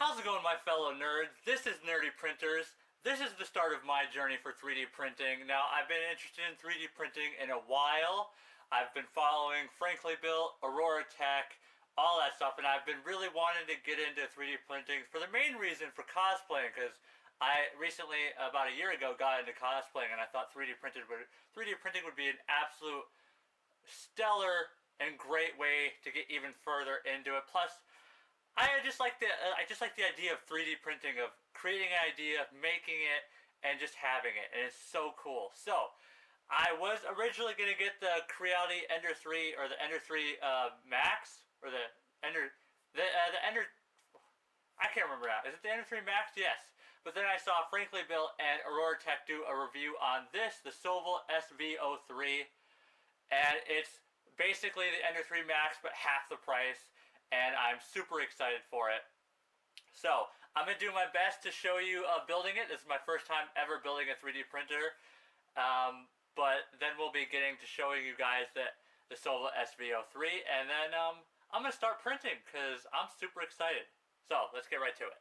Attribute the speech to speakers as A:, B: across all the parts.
A: How's it going, my fellow nerds? This is Nerdy Printers. This is the start of my journey for 3D printing. Now, I've been interested in 3D printing in a while. I've been following Frankly Built, Aurora Tech, all that stuff, and I've been really wanting to get into 3D printing for the main reason for cosplaying, because I recently, about a year ago, got into cosplaying, and I thought 3D printing would be an absolute stellar and great way to get even further into it. Plus, I just like the idea of 3D printing, of creating an idea, making it, and just having it, and it's so cool. So, I was originally going to get the Creality Ender 3, or the Ender 3 Max, or the Ender, the Ender, I can't remember now. Is it the Ender 3 Max? Yes. But then I saw Frankly Built and Aurora Tech do a review on this, the Sovol SV03, and it's basically the Ender 3 Max, but half the price, and I'm super excited for it. So, I'm going to do my best to show you building it. This is my first time ever building a 3D printer, but then we'll be getting to showing you guys the Sovol SV03, and then I'm going to start printing, because I'm super excited. So, let's get right to it.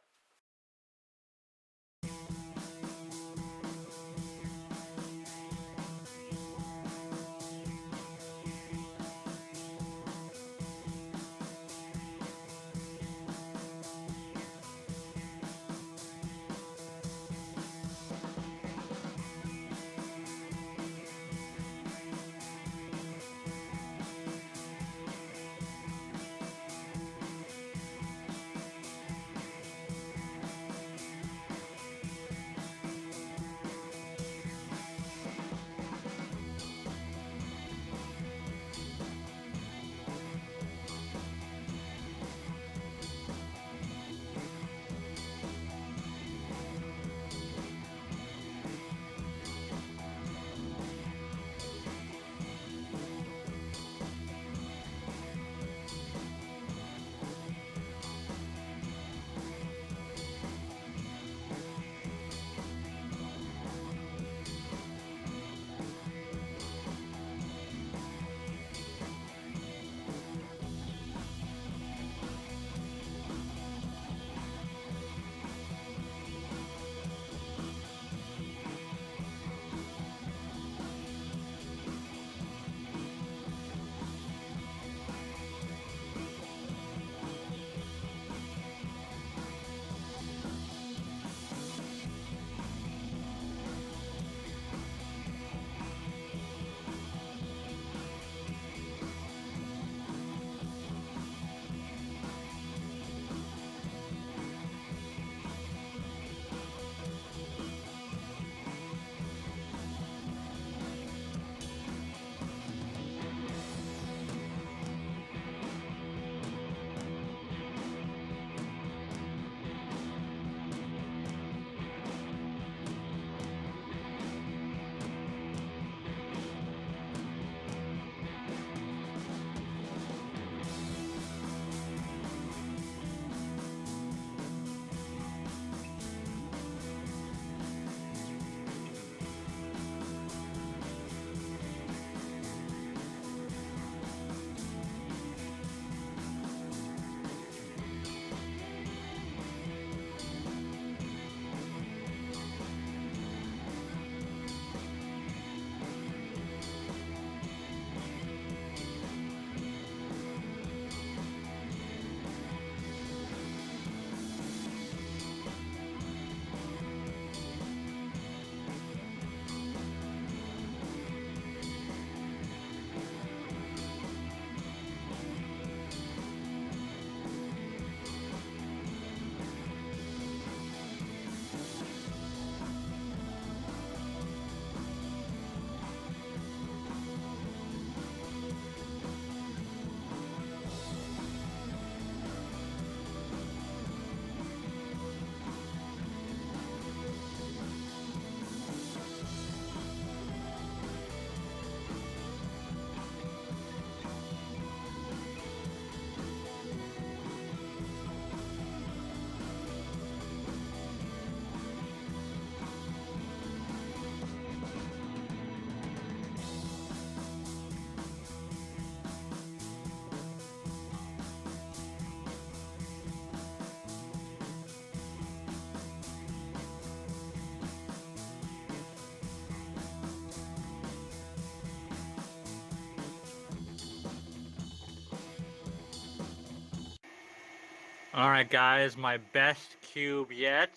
A: Alright guys, my best cube yet.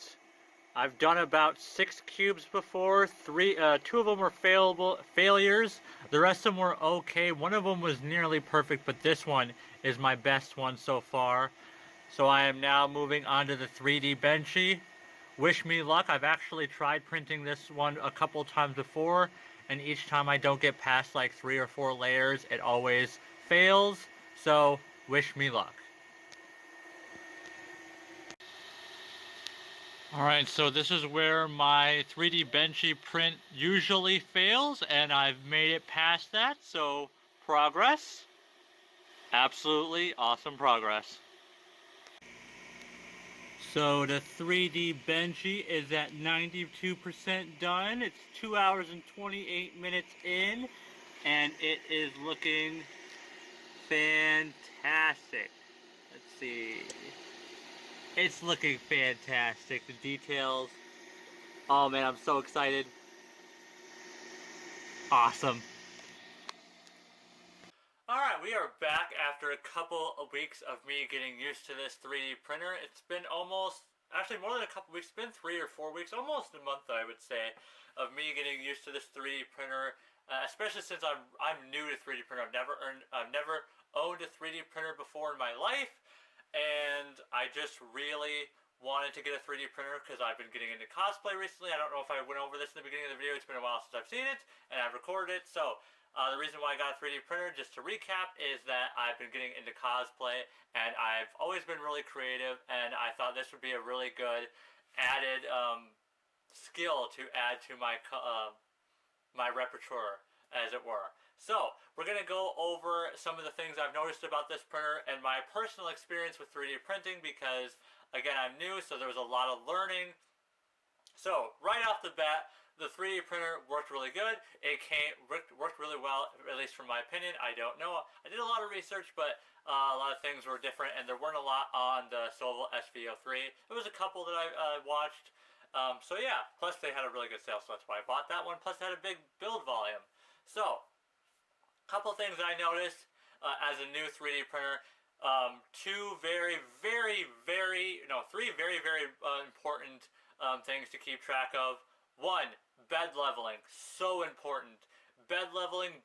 A: I've done about 6 cubes before. 2 of them were failures. The rest of them were okay. One of them was nearly perfect, but this one is my best one so far. So I am now moving on to the 3D Benchy. Wish me luck. I've actually tried printing this one a couple times before, and each time I don't get past like 3 or 4 layers, it always fails. So wish me luck. Alright, so this is where my 3D Benchy print usually fails, and I've made it past that, so progress. Absolutely awesome progress. So the 3D Benchy is at 92% done. It's 2 hours and 28 minutes in, and it is looking fantastic. Let's see. It's looking fantastic. The details. Oh man, I'm so excited. Awesome. Alright, we are back after a couple of weeks of me getting used to this 3D printer. It's been almost, actually more than a couple weeks, it's been 3 or 4 weeks, almost a month I would say, of me getting used to this 3D printer, especially since I'm new to 3D printer. I've never owned a 3D printer before in my life, and I just really wanted to get a 3D printer because I've been getting into cosplay recently. I don't know if I went over this in the beginning of the video. It's been a while since I've seen it, and I've recorded it, so the reason why I got a 3D printer, just to recap, is that I've been getting into cosplay, and I've always been really creative, and I thought this would be a really good added skill to add to my my repertoire, as it were. So, we're going to go over some of the things I've noticed about this printer and my personal experience with 3D printing, because, again, I'm new, so there was a lot of learning. So, right off the bat, the 3D printer worked really good. It worked really well, at least from my opinion. I don't know. I did a lot of research, but a lot of things were different, and there weren't a lot on the Sovol SV03. There was a couple that I watched. So yeah, plus they had a really good sale, so that's why I bought that one. Plus it had a big build volume. So, a couple things I noticed as a new 3D printer. Three very, very important things to keep track of. One, bed leveling. So important. Bed leveling.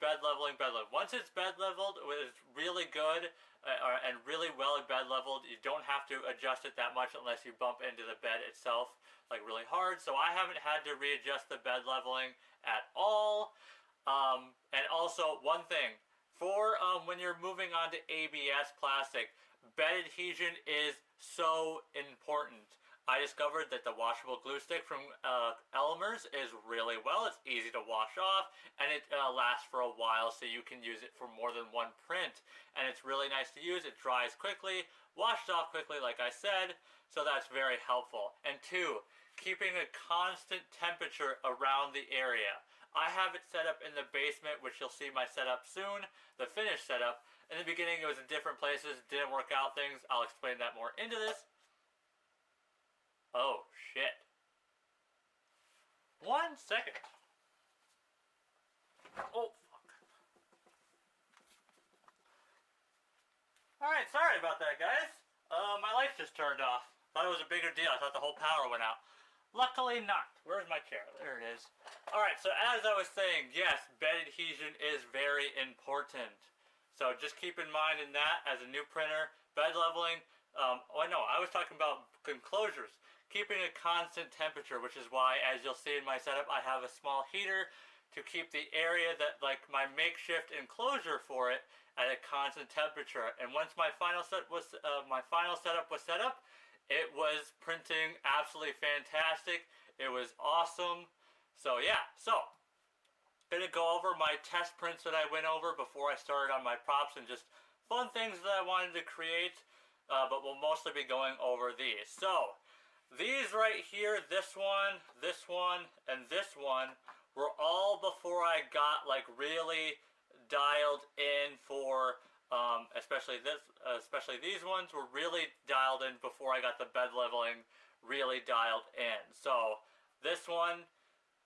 A: Once it's bed leveled, it's really good and really well bed leveled. You don't have to adjust it that much unless you bump into the bed itself like really hard. So I haven't had to readjust the bed leveling at all. And also, one thing. For when you're moving on to ABS plastic, bed adhesion is so important. I discovered that the washable glue stick from Elmer's is really well. It's easy to wash off, and it lasts for a while, so you can use it for more than one print. And it's really nice to use. It dries quickly, washes off quickly, like I said, so that's very helpful. And two, keeping a constant temperature around the area. I have it set up in the basement, which you'll see my setup soon, the finished setup. In the beginning, it was in different places, didn't work out things. I'll explain that more into this. Oh, shit. 1 second. Oh, fuck. Alright, sorry about that, guys. My lights just turned off. Thought it was a bigger deal. I thought the whole power went out. Luckily not. Where's my chair? There it is. Alright, so as I was saying, yes, bed adhesion is very important. So just keep in mind in that, as a new printer, bed leveling. I was talking about enclosures. Keeping a constant temperature, which is why, as you'll see in my setup, I have a small heater to keep the area that, like, my makeshift enclosure for it at a constant temperature. And once my final setup was set up, it was printing absolutely fantastic. It was awesome. So yeah, gonna go over my test prints that I went over before I started on my props and just fun things that I wanted to create. But we'll mostly be going over these. So, these right here, this one, and this one, were all before I got like really dialed in for, especially these ones were really dialed in before I got the bed leveling really dialed in. So, this one,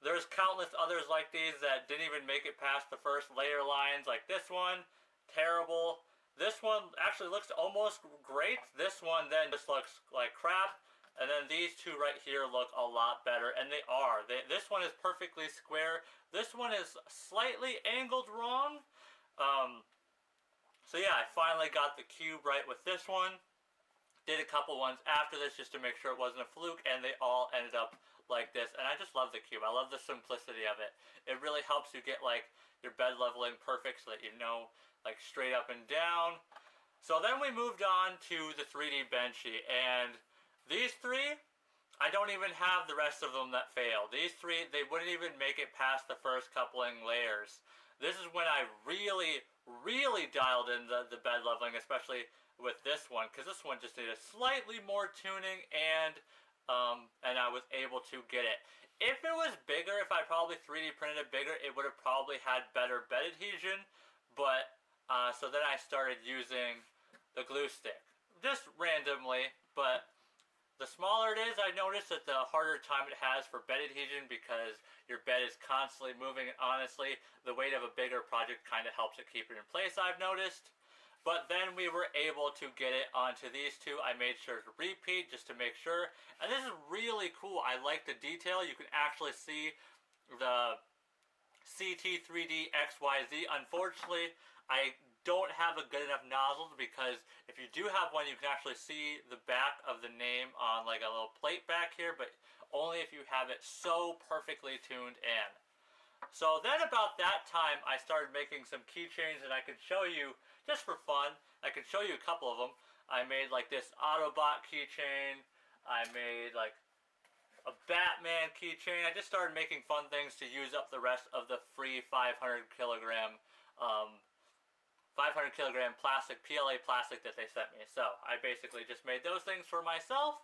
A: there's countless others like these that didn't even make it past the first layer lines, like this one, terrible. This one actually looks almost great. This one then just looks like crap. And then these two right here look a lot better, and they are. This one is perfectly square. This one is slightly angled wrong. So yeah, I finally got the cube right with this one. Did a couple ones after this just to make sure it wasn't a fluke, and they all ended up like this. And I just love the cube. I love the simplicity of it. It really helps you get like your bed leveling perfect so that you know like straight up and down. So then we moved on to the 3D Benchy, and these three, I don't even have the rest of them that fail. These three, they wouldn't even make it past the first coupling layers. This is when I really, really dialed in the bed leveling, especially with this one, because this one just needed slightly more tuning, and I was able to get it. If it was bigger, if I probably 3D printed it bigger, it would have probably had better bed adhesion, but so then I started using the glue stick, just randomly, but the smaller it is, I noticed that the harder time it has for bed adhesion because your bed is constantly moving, and honestly, the weight of a bigger project kind of helps it keep it in place, I've noticed. But then we were able to get it onto these two. I made sure to repeat just to make sure. And this is really cool. I like the detail. You can actually see the CT3D XYZ. Unfortunately, I don't have a good enough nozzle, because if you do have one, you can actually see the back of the name on like a little plate back here, but only if you have it so perfectly tuned in. So then about that time, I started making some keychains, and I can show you, just for fun, I can show you a couple of them. I made like this Autobot keychain. I made like a Batman keychain. I just started making fun things to use up the rest of the free 500 kilogram plastic, PLA plastic that they sent me. So I basically just made those things for myself,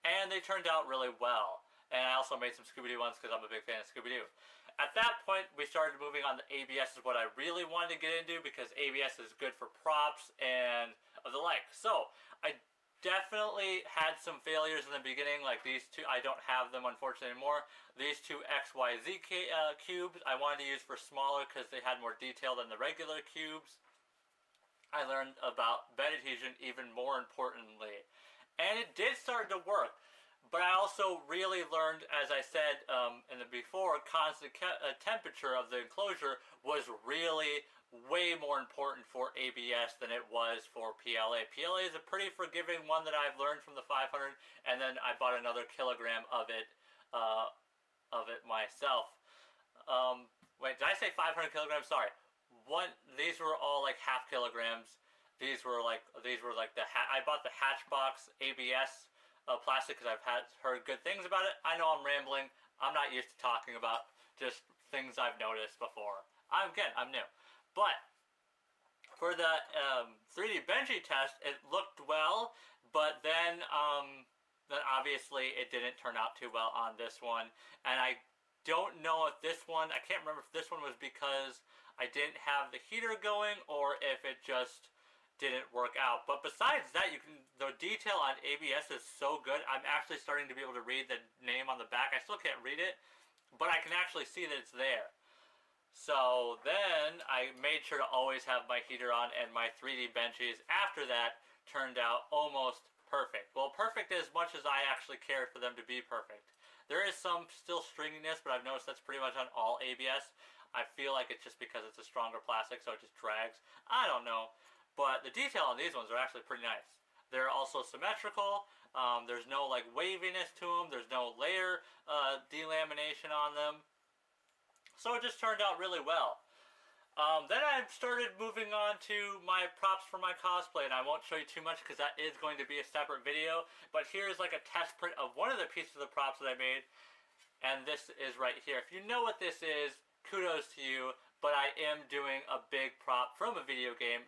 A: and they turned out really well. And I also made some Scooby-Doo ones because I'm a big fan of Scooby-Doo. At that point, we started moving on to ABS, is what I really wanted to get into, because ABS is good for props and the like. So I definitely had some failures in the beginning, like these two. I don't have them, unfortunately, anymore. These two XYZ cubes I wanted to use for smaller because they had more detail than the regular cubes. I learned about bed adhesion even more importantly, and it did start to work. But I also really learned, as I said in the before, constant temperature of the enclosure was really way more important for ABS than it was for PLA. PLA is a pretty forgiving one that I've learned from the 500, and then I bought another kilogram of it myself. Wait, did I say 500 kilograms? Sorry. These were all like half kilograms. These were like I bought the Hatchbox ABS plastic because I've heard good things about it. I know I'm rambling. I'm not used to talking about just things I've noticed before. I'm new. But for the 3D Benchy test, it looked well, but then obviously it didn't turn out too well on this one. And I don't know if this one, I can't remember if this one was because I didn't have the heater going or if it just didn't work out. But besides that, the detail on ABS is so good. I'm actually starting to be able to read the name on the back. I still can't read it, but I can actually see that it's there. So then I made sure to always have my heater on, and my 3D benches after that turned out almost perfect. Well, perfect as much as I actually care for them to be perfect. There is some still stringiness, but I've noticed that's pretty much on all ABS. I feel like it's just because it's a stronger plastic, so it just drags. I don't know. But the detail on these ones are actually pretty nice. They're also symmetrical. There's no like waviness to them. There's no layer delamination on them. So it just turned out really well. Then I started moving on to my props for my cosplay, and I won't show you too much because that is going to be a separate video. But here's like a test print of one of the pieces of the props that I made, and this is right here. If you know what this is, kudos to you, but I am doing a big prop from a video game.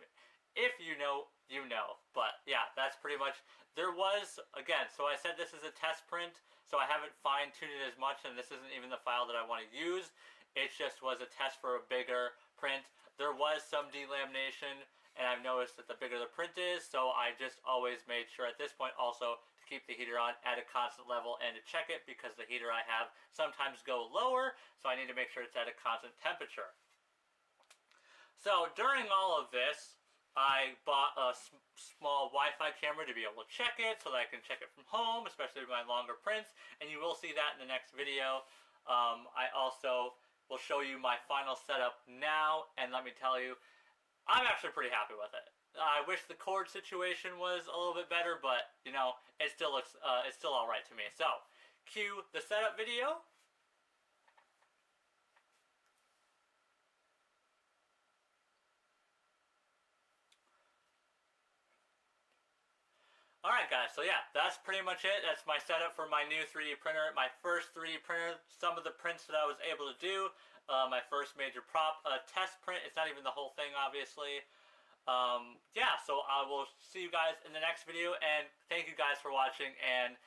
A: If you know, you know. But yeah, that's pretty much, there was, again, so I said this is a test print, so I haven't fine-tuned it as much, and this isn't even the file that I want to use. It just was a test for a bigger print. There was some delamination, and I've noticed that the bigger the print is, so I just always made sure at this point also to keep the heater on at a constant level and to check it, because the heater I have sometimes go lower, so I need to make sure it's at a constant temperature. So during all of this, I bought a small Wi-Fi camera to be able to check it so that I can check it from home, especially with my longer prints, and you will see that in the next video. I also will show you my final setup now, and let me tell you, I'm actually pretty happy with it. I wish the cord situation was a little bit better, but you know, it still looks it's still all right to me. So, cue the setup video. Alright guys, so yeah, that's pretty much it. That's my setup for my new 3D printer. My first 3D printer, some of the prints that I was able to do. My first major prop test print. It's not even the whole thing, obviously. Yeah, so I will see you guys in the next video, and thank you guys for watching, and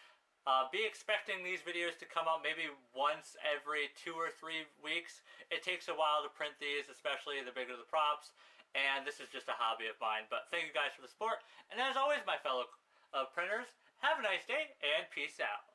A: be expecting these videos to come out maybe once every 2 or 3 weeks. It takes a while to print these, especially the bigger the props, and this is just a hobby of mine. But thank you guys for the support, and as always, my fellow printers, have a nice day, and peace out.